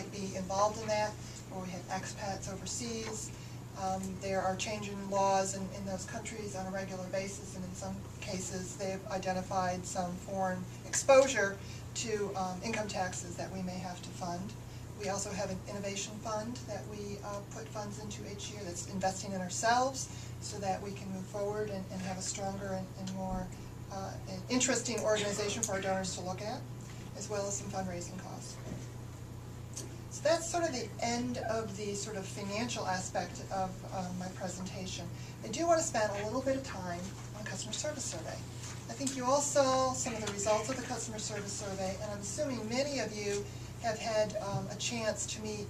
might be involved in that, or we have expats overseas. There are changing laws in those countries on a regular basis, and in some cases they've identified some foreign exposure to income taxes that we may have to fund. We also have an innovation fund that we put funds into each year that's investing in ourselves so that we can move forward and have a stronger and more interesting organization for our donors to look at, as well as some fundraising costs. So that's sort of the end of the sort of financial aspect of my presentation. I do want to spend a little bit of time on customer service survey. I think you all saw some of the results of the customer service survey, and I'm assuming many of you have had a chance to meet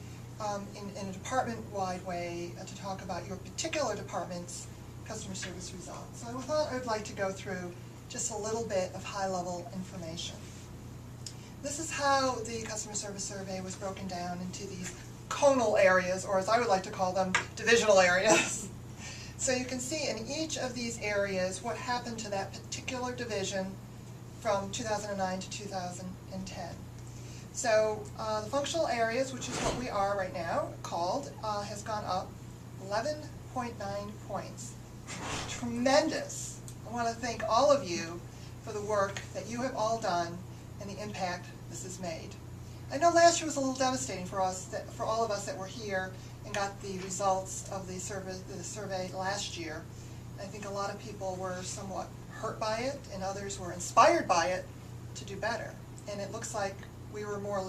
in a department-wide way to talk about your particular department's customer service results. So I thought I'd like to go through just a little bit of high-level information. This is how the customer service survey was broken down into these conal areas, or as I would like to call them, divisional areas. So you can see in each of these areas what happened to that particular division from 2009 to 2010. So the functional areas, which is what we are right now called, has gone up 11.9 points. Tremendous. I want to thank all of you for the work that you have all done and the impact this has made. I know last year was a little devastating for us, for all of us that were here and got the results of the survey last year. I think a lot of people were somewhat hurt by it, and others were inspired by it to do better. And it looks like we were more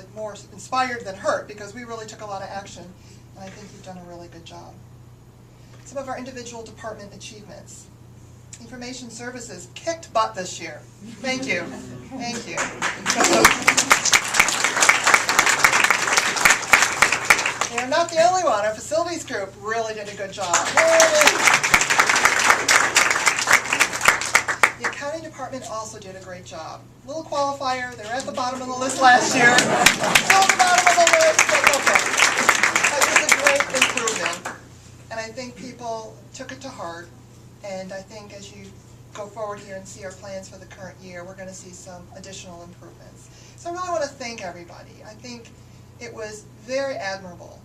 inspired than hurt, because we really took a lot of action, and I think you've done a really good job. Some of our individual department achievements. Information services kicked butt this year. Thank you. Thank you. They're not the only one. Our facilities group really did a good job. The accounting department also did a great job. Little qualifier, they were at the bottom of the list last year. Still at the bottom of the list, but okay. That was a great improvement. And I think people took it to heart. And I think as you go forward here and see our plans for the current year, we're going to see some additional improvements. So I really want to thank everybody. I think it was very admirable.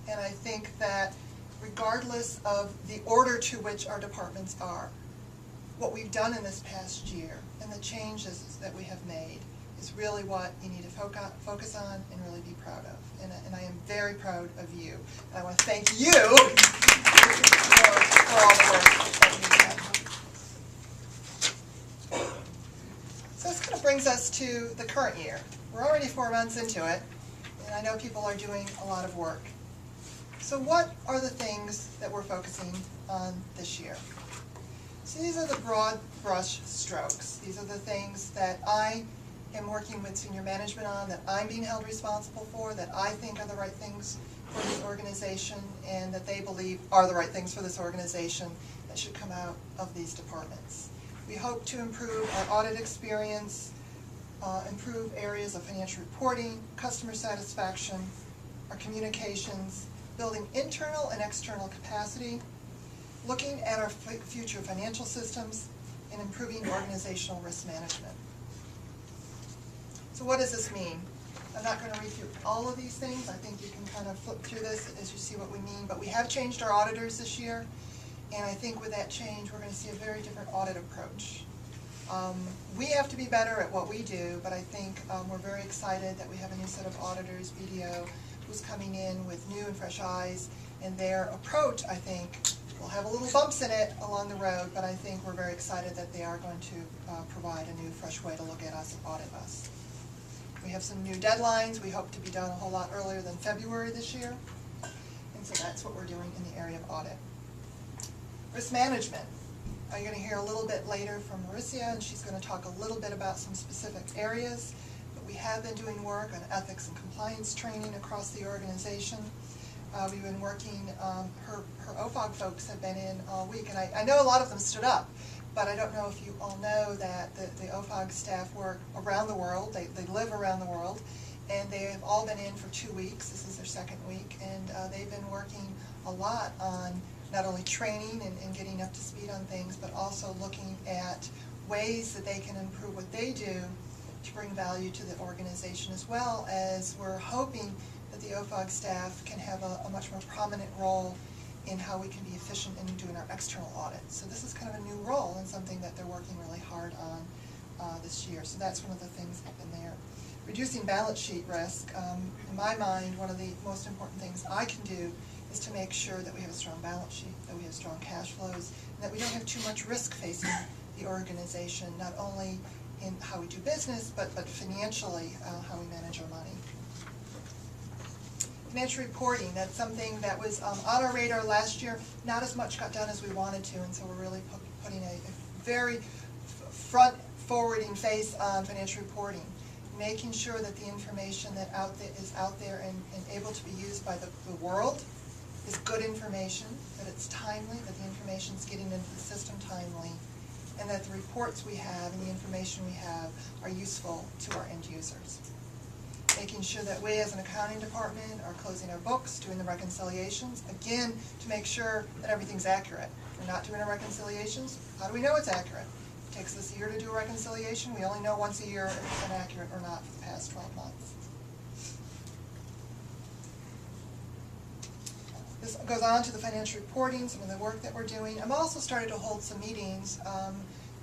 And I think that regardless of the order to which our departments are, what we've done in this past year and the changes that we have made is really what you need to focus on and really be proud of. And I am very proud of you. And I want to thank you for all the work that you did. So this kind of brings us to the current year. We're already 4 months into it, and I know people are doing a lot of work. So what are the things that we're focusing on this year? So these are the broad brush strokes. These are the things that I am working with senior management on, that I'm being held responsible for, that I think are the right things for this organization, and that they believe are the right things for this organization that should come out of these departments. We hope to improve our audit experience, improve areas of financial reporting, customer satisfaction, our communications, building internal and external capacity, looking at our future financial systems, and improving organizational risk management. So what does this mean? I'm not going to read through all of these things. I think you can kind of flip through this as you see what we mean. But we have changed our auditors this year, and I think with that change, we're going to see a very different audit approach. We have to be better at what we do, but I think we're very excited that we have a new set of auditors, BDO, who's coming in with new and fresh eyes, and their approach, I think, will have a little bumps in it along the road, but I think we're very excited that they are going to provide a new, fresh way to look at us and audit us. We have some new deadlines. We hope to be done a whole lot earlier than February this year, and so that's what we're doing in the area of audit. Risk management. You're going to hear a little bit later from Mauricia, and she's going to talk a little bit about some specific areas. But we have been doing work on ethics and compliance training across the organization. We've been working, her OFOG folks have been in all week, and I know a lot of them stood up, but I don't know if you all know that the OFOG staff work around the world. They live around the world, and they have all been in for 2 weeks. This is their second week, and they've been working a lot on not only training and getting up to speed on things, but also looking at ways that they can improve what they do to bring value to the organization, as well as we're hoping that the OFOG staff can have a much more prominent role in how we can be efficient in doing our external audits. So this is kind of a new role and something that they're working really hard on this year. So that's one of the things up in there. Reducing balance sheet risk. In my mind, one of the most important things I can do is to make sure that we have a strong balance sheet, that we have strong cash flows, and that we don't have too much risk facing the organization, not only in how we do business, but financially, how we manage our money. Financial reporting, that's something that was on our radar last year. Not as much got done as we wanted to, and so we're really putting a very front-forwarding face on financial reporting, making sure that the information that is out there and able to be used by the world is good information, that it's timely, that the information is getting into the system timely, and that the reports we have and the information we have are useful to our end users. Making sure that we as an accounting department are closing our books, doing the reconciliations, again, to make sure that everything's accurate. If we're not doing our reconciliations, how do we know it's accurate? It takes us a year to do a reconciliation. We only know once a year if it's been accurate or not for the past 12 months. This goes on to the financial reporting, some of the work that we're doing. I'm also starting to hold some meetings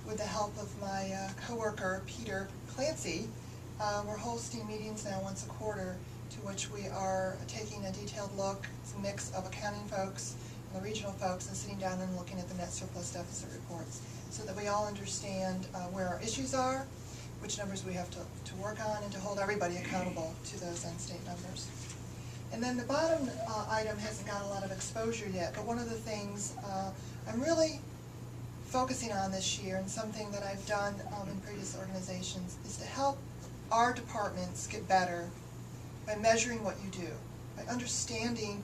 with the help of my coworker, Peter Clancy. We're hosting meetings now once a quarter to which we are taking a detailed look. It's a mix of accounting folks and the regional folks and sitting down and looking at the net surplus deficit reports so that we all understand where our issues are, which numbers we have to work on, and to hold everybody accountable to those end state numbers. And then the bottom item hasn't got a lot of exposure yet, but one of the things I'm really focusing on this year, and something that I've done in previous organizations, is to help our departments get better by measuring what you do, by understanding